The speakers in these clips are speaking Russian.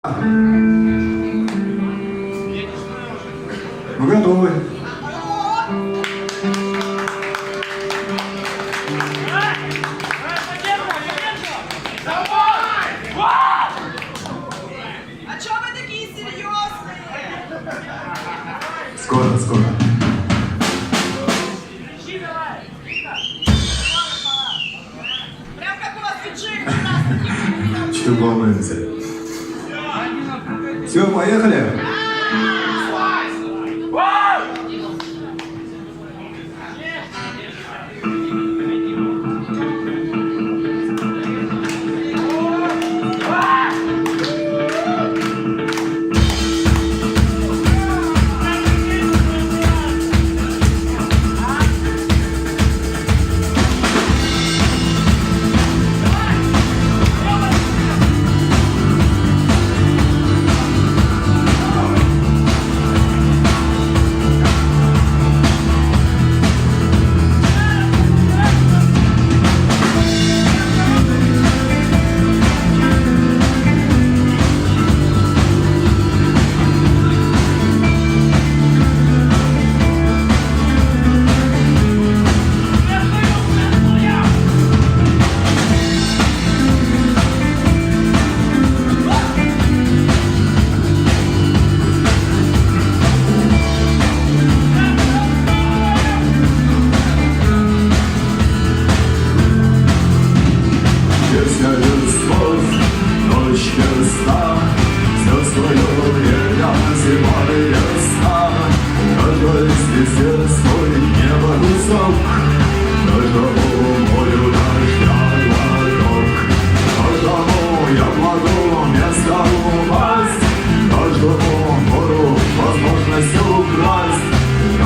Мы готовы. А чё вы такие серьезные? Скоро, скоро. Прям как у вас бюджет красный. Что волнуемся? Все, поехали.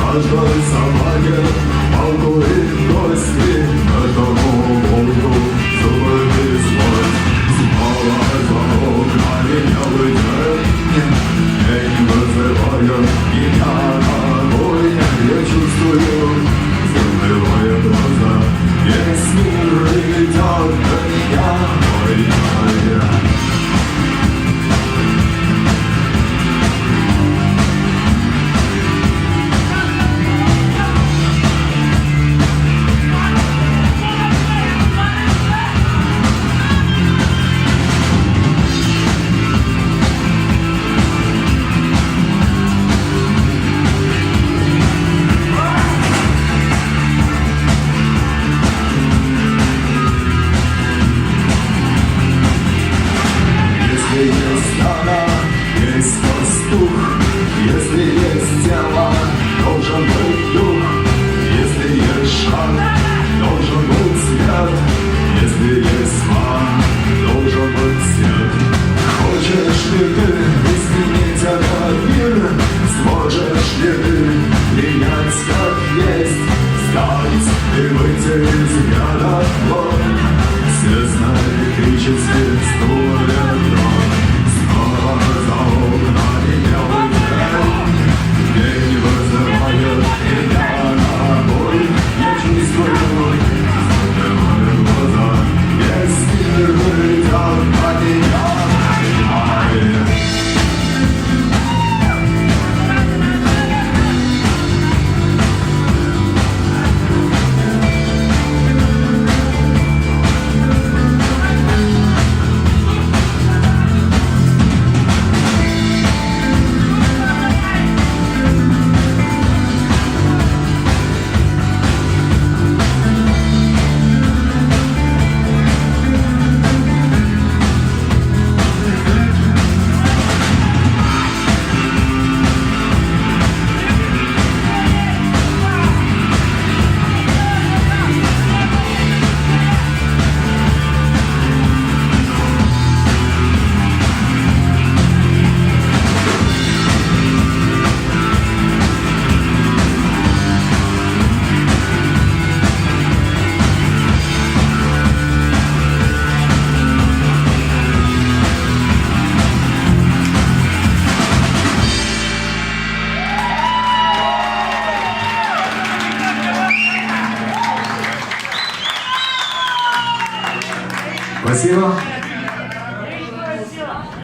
Каждой собаке палку и кости, каждому волку зубы и злость. Снова за окнами белый день, день вызывает меня на бой. Я чувствую, закрывая глаза, весь мир идет до меня. Ой-ой-ой. Есть пастух, если есть тело, должен быть дух. Если есть шаг, должен быть свет. Если есть тьма, должен быть свет. Хочешь ли ты изменить этот мир? Сможешь ли ты принять как есть? Встать и выйти из ряда плод. Все знают критические стулья дрон. Снова за окнами белый день, день вызывает меня на бой. Я чувствую, закрываю глаза, весь мир идет на меня. Спасибо.